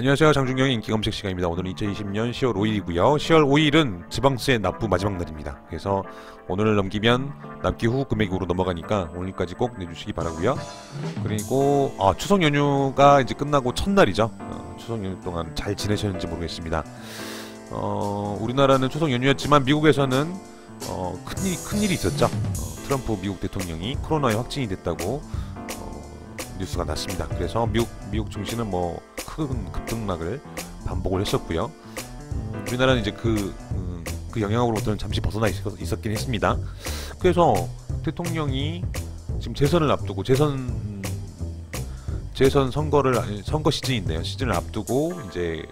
안녕하세요. 장준경의 인기검색 시간입니다. 오늘은 2020년 10월 5일이고요. 10월 5일은 지방세 납부 마지막 날입니다. 그래서 오늘을 넘기면 납기 후 금액으로 넘어가니까 오늘까지 꼭 내주시기 바라고요. 그리고 추석 연휴가 이제 끝나고 첫날이죠. 추석 연휴 동안 잘 지내셨는지 모르겠습니다. 우리나라는 추석 연휴였지만 미국에서는 큰일이 있었죠. 트럼프 미국 대통령이 코로나에 확진이 됐다고 뉴스가 났습니다. 그래서 미국 증시는 큰 급등락을 반복을 했었고요. 우리나라는 이제 그 영향으로부터는 잠시 벗어나 있었긴 했습니다. 그래서 대통령이 지금 재선을 앞두고 선거 시즌인데요. 시즌을 앞두고 이제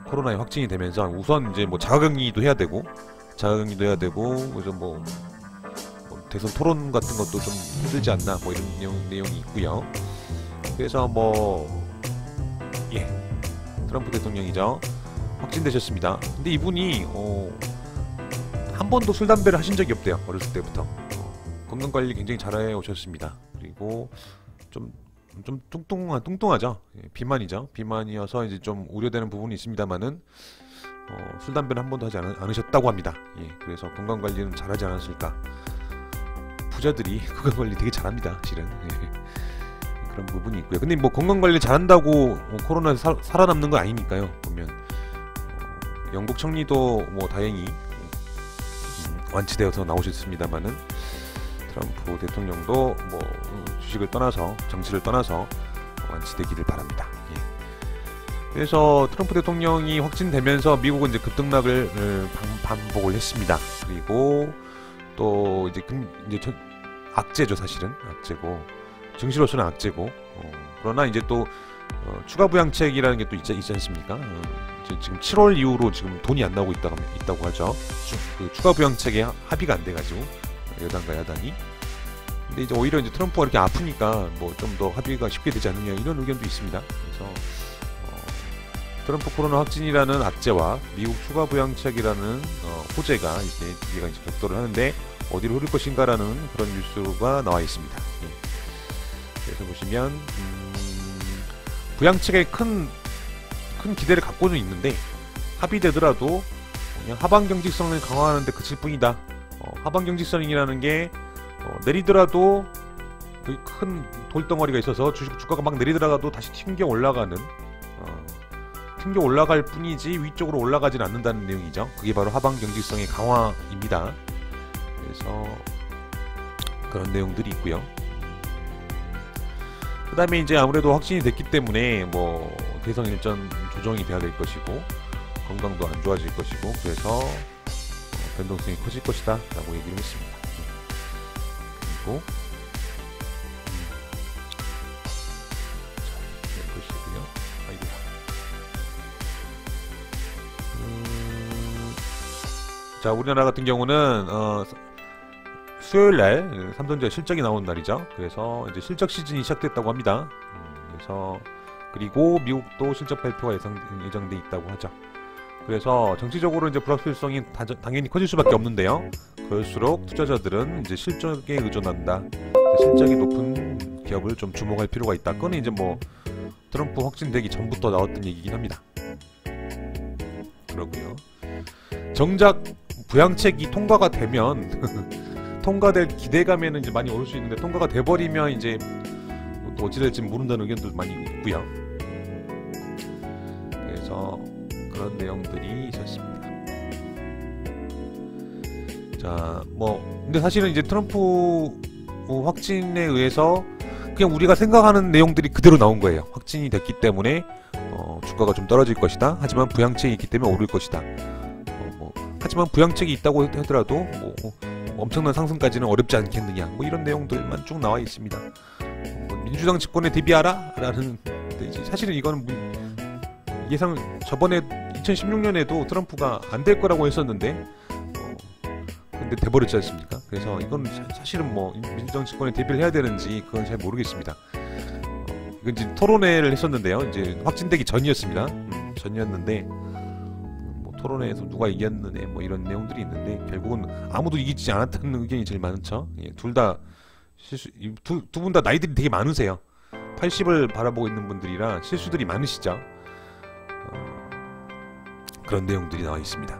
코로나에 확진이 되면서 우선 이제 자가격리도 해야 되고 그래서 대선 토론 같은 것도 좀 힘들지 않나 이런 내용이 있고요. 그래서 트럼프 대통령이죠. 확진되셨습니다. 근데 이분이 한 번도 술 담배를 하신 적이 없대요. 어렸을 때부터 건강관리 굉장히 잘해 오셨습니다. 그리고 좀 뚱뚱하죠. 비만이죠. 비만이어서 이제 좀 우려되는 부분이 있습니다만은 술 담배는 한 번도 하지 않으셨다고 합니다. 그래서 건강관리는 잘하지 않았을까. 부자들이 건강관리 되게 잘합니다. 실은 그런 부분이 있고요. 근데 건강관리 잘한다고 코로나에서 살아남는 건 아니니까요. 보면 영국 총리도 다행히 완치되어서 나오셨습니다만은 트럼프 대통령도 주식을 떠나서 정치를 떠나서 완치되기를 바랍니다. 그래서 트럼프 대통령이 확진되면서 미국은 이제 급등락을 반복을 했습니다. 그리고 또 이제 악재죠. 사실은 악재고 증시로서는 악재고 그러나 이제 또 추가 부양책이라는 게 또 있지 않습니까? 지금 7월 이후로 지금 돈이 안 나오고 있다고 하죠. 추가 부양책에 합의가 안 돼가지고 여당과 야당이. 근데 이제 오히려 이제 트럼프가 이렇게 아프니까 좀 더 합의가 쉽게 되지 않느냐 이런 의견도 있습니다. 그래서 트럼프 코로나 확진이라는 악재와 미국 추가 부양책이라는 호재가 이제 두 개가 이제 격돌을 하는데 어디로 흐를 것인가라는 그런 뉴스가 나와 있습니다. 그래서 보시면 부양책에 큰 기대를 갖고는 있는데 합의되더라도 그냥 하방 경직성을 강화하는 데 그칠 뿐이다. 하방 경직성이라는 게 내리더라도 큰 돌덩어리가 있어서 주가가 막 내리더라도 다시 튕겨 올라갈 뿐이지 위쪽으로 올라가진 않는다는 내용이죠. 그게 바로 하방 경직성의 강화입니다. 그래서 그런 내용들이 있고요. 그 다음에 이제 아무래도 확진이 됐기 때문에 대선 일정 조정이 돼야 될 것이고 건강도 안 좋아질 것이고 그래서 변동성이 커질 것이다 라고 얘기를 했습니다. 그리고 보시고요. 자, 우리나라 같은 경우는 수요일날 삼성전자 실적이 나오는 날이죠. 그래서 이제 실적 시즌이 시작됐다고 합니다. 그래서 그리고 미국도 실적 발표가 예정돼 있다고 하죠. 그래서 정치적으로 이제 불확실성이 당연히 커질 수밖에 없는데요. 그럴수록 투자자들은 이제 실적에 의존한다. 실적이 높은 기업을 좀 주목할 필요가 있다. 그건 이제 트럼프 확진되기 전부터 나왔던 얘기긴 합니다. 그러고요. 정작 부양책이 통과가 되면 통과될 기대감에는 이제 많이 오를 수 있는데 통과가 돼버리면 이제 또 어찌 될지 모른다는 의견도 많이 있고요. 그래서 그런 내용들이 있었습니다. 자, 근데 사실은 이제 트럼프 확진에 의해서 그냥 우리가 생각하는 내용들이 그대로 나온 거예요. 확진이 됐기 때문에 주가가 좀 떨어질 것이다. 하지만 부양책이 있기 때문에 오를 것이다. 하지만 부양책이 있다고 하더라도 엄청난 상승까지는 어렵지 않겠느냐 이런 내용들만 쭉 나와 있습니다. 민주당 집권에 대비하라 라는 사실은 이거는 저번에 2016년에도 트럼프가 안 될 거라고 했었는데 근데 돼버렸지 않습니까? 그래서 이건 사실은 민주당 집권에 대비를 해야 되는지 그건 잘 모르겠습니다. 이건 이제 토론회를 했었는데요. 이제 확진되기 전이었습니다. 전이었는데 토론회에서 누가 이겼느냐 이런 내용들이 있는데 결국은 아무도 이기지 않았다는 의견이 제일 많죠. 둘 다 두 분 다 나이들이 되게 많으세요. 80을 바라보고 있는 분들이라 실수들이 많으시죠. 그런 내용들이 나와 있습니다.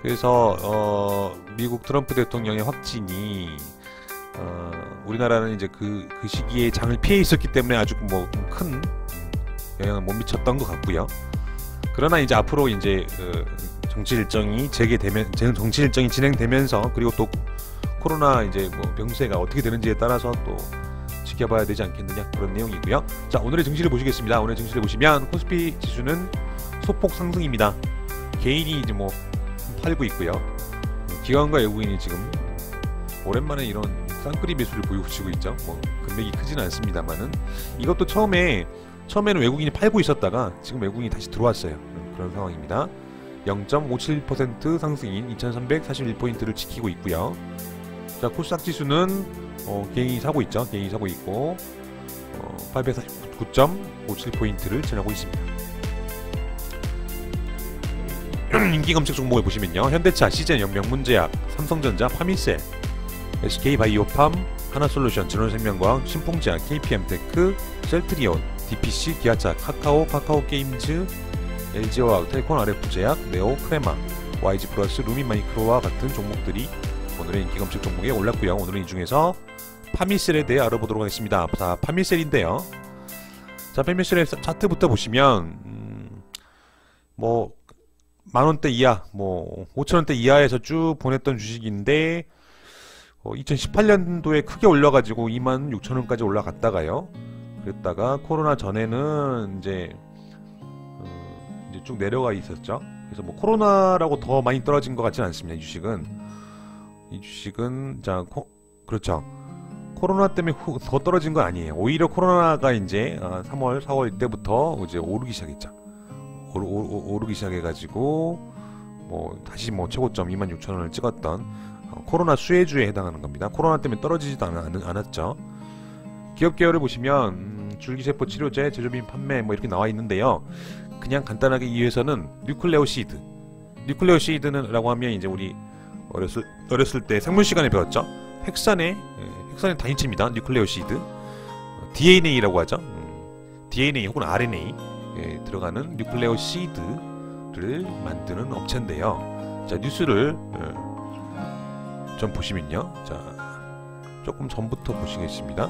그래서 미국 트럼프 대통령의 확진이 우리나라는 이제 그 시기에 장을 피해 있었기 때문에 아주 뭐 큰 영향을 못 미쳤던 것 같고요. 그러나 이제 앞으로 이제 정치 일정이 정치 일정이 진행되면서, 그리고 또 코로나 이제 뭐 병세가 어떻게 되는지에 따라서 또 지켜봐야 되지 않겠느냐, 그런 내용이고요. 자, 오늘의 증시를 보시겠습니다. 오늘의 증시를 보시면 코스피 지수는 소폭 상승입니다. 개인이 이제 뭐 팔고 있고요. 기관과 외국인이 지금 오랜만에 이런 쌍끌이 매수를 보여주고 있죠. 뭐 금액이 크지는 않습니다만은, 이것도 처음에는 외국인이 팔고 있었다가 지금 외국인이 다시 들어왔어요. 그런 상황입니다. 0.57% 상승인 2341포인트를 지키고 있고요. 자, 코스닥 지수는 개인이 사고 있죠. 개인이 사고 있고 849.57포인트를 지나고 있습니다. 인기 검색 종목을 보시면요, 현대차, 시젠, 명문제약, 삼성전자, 파미셀, SK바이오팜, 하나솔루션, 진원생명과학, 신풍제약, KPM테크, 셀트리온, DPC, 기아차, 카카오게임즈, LG화학, 텔콘, RF제약, 네오, 크레마, YG플러스, 루미마이크로와 같은 종목들이 오늘의 인기 검색 종목에 올랐고요. 오늘은 이 중에서 파미셀에 대해 알아보도록 하겠습니다. 자, 파미셀인데요. 자, 파미셀의 차트부터 보시면 뭐 만원대 이하, 뭐 5천원대 이하에서 쭉 보냈던 주식인데 2018년도에 크게 올려가지고 26,000원까지 올라갔다가요. 그랬다가 코로나 전에는 이제 쭉 내려가 있었죠. 그래서 뭐 코로나라고 더 많이 떨어진 것 같지는 않습니다. 이 주식은 그렇죠. 코로나 때문에 더 떨어진 건 아니에요. 오히려 코로나가 이제 3월, 4월 이때부터 이제 오르기 시작했죠. 오르기 시작해가지고 뭐 다시 뭐 최고점 26,000원을 찍었던 코로나 수혜주에 해당하는 겁니다. 코로나 때문에 떨어지지도 않았죠. 기업 계열을 보시면 줄기세포 치료제, 제조비 판매 뭐 이렇게 나와 있는데요. 그냥 간단하게 이해해서는 뉴클레오시드는 라고 하면 이제 우리 어렸을 때 생물 시간에 배웠죠. 핵산의 단위체입니다. 뉴클레오시드. DNA라고 하죠. DNA 혹은 RNA에 들어가는 뉴클레오시드를 만드는 업체인데요. 자, 뉴스를 좀 보시면요. 자, 조금 전부터 보시겠습니다.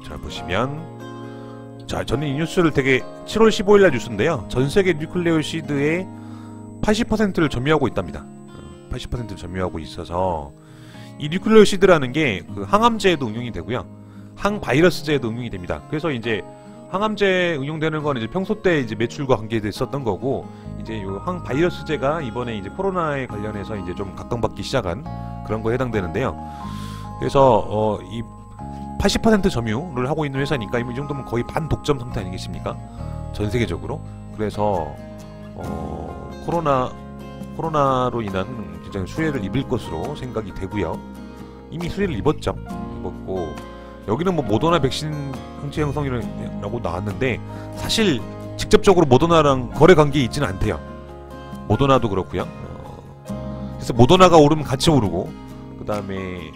자, 보시면, 자, 저는 이 뉴스를 되게 7월 15일날 뉴스인데요. 전세계 뉴클레오시드의 80%를 점유하고 있답니다. 80%를 점유하고 있어서 이 뉴클레오시드라는 게 그 항암제에도 응용이 되고요. 항바이러스제에도 응용이 됩니다. 그래서 이제 항암제 응용되는 건 이제 평소 때 이제 매출과 관계됐었던 거고, 이제 요 항바이러스제가 이번에 이제 코로나에 관련해서 이제 좀 각광받기 시작한 그런 거에 해당되는데요. 그래서 이 80% 점유를 하고 있는 회사니까 이 정도면 거의 반독점 상태 아니겠습니까? 전 세계적으로. 그래서 코로나로 인한 굉장히 수혜를 입을 것으로 생각이 되고요. 이미 수혜를 입었고, 여기는 뭐 모더나 백신 항체 형성이라고 나왔는데 사실 직접적으로 모더나랑 거래 관계에 있지는 않대요. 모더나도 그렇고요. 그래서 모더나가 오르면 같이 오르고, 그 다음에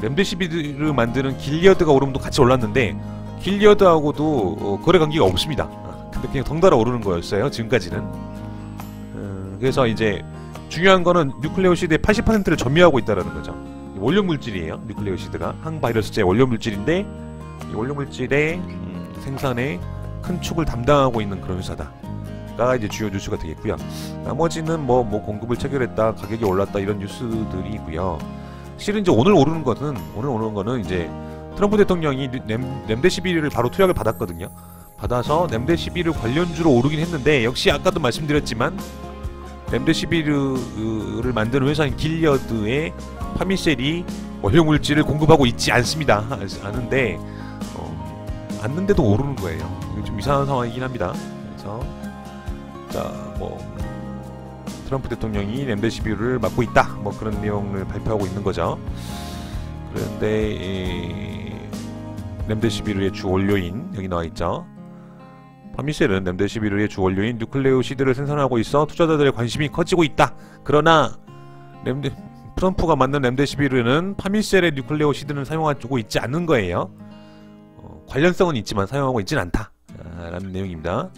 렘데시비르를 만드는 길리어드가 오르면 같이 올랐는데 길리어드하고도 거래 관계가 없습니다. 근데 그냥 덩달아 오르는 거였어요, 지금까지는. 그래서 이제 중요한 거는 뉴클레오시드의 80%를 점유하고 있다는 거죠. 원료 물질이에요. 뉴클레오시드가 항바이러스제 원료 물질인데, 이 원료 물질의 생산에 큰 축을 담당하고 있는 그런 회사다가 이제 주요 뉴스가 되겠고요. 나머지는 뭐 공급을 체결했다, 가격이 올랐다, 이런 뉴스들이고요. 실은 이제 오늘 오르는 거는 이제 트럼프 대통령이 렘데시비르를 바로 투약을 받았거든요. 받아서 렘데시비르 관련주로 오르긴 했는데, 역시 아까도 말씀드렸지만 렘데시비르를 만드는 회사인 길리어드의 파미셀이 원료 물질을 공급하고 있지 않습니다. 않는데도 오르는 거예요. 이게 좀 이상한 상황이긴 합니다. 그래서 트럼프 대통령이 렘데시비르를 맡고 있다, 뭐 그런 내용을 발표하고 있는 거죠. 그런데 렘데시비르의 주 원료인, 여기 나와 있죠. 파미셀은 렘데시비르의 주 원료인 뉴클레오시드를 생산하고 있어 투자자들의 관심이 커지고 있다. 그러나 트럼프가 만든 렘데시비르는 파밀셀의 뉴클레오 시드는 사용하고 있지 않는 거예요. 관련성은 있지만 사용하고 있진 않다 라는 내용입니다.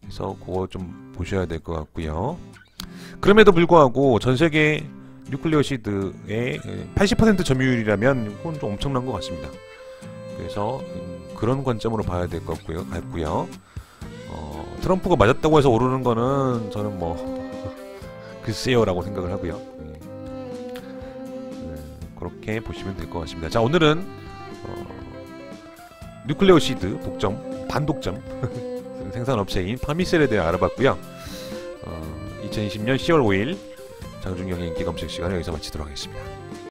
그래서 그거 좀 보셔야 될 것 같고요. 그럼에도 불구하고 전세계 뉴클레오 시드의 80% 점유율이라면 그건 좀 엄청난 것 같습니다. 그래서 그런 관점으로 봐야 될 것 같고요. 트럼프가 맞았다고 해서 오르는 거는 저는 뭐 글쎄요 라고 생각을 하고요. 그렇게 보시면 될 것 같습니다. 자, 오늘은 뉴클레오 시드 독점, 반독점 생산업체인 파밀셀에 대해 알아봤고요. 2020년 10월 5일 장중경의 인기 검색 시간을 여기서 마치도록 하겠습니다.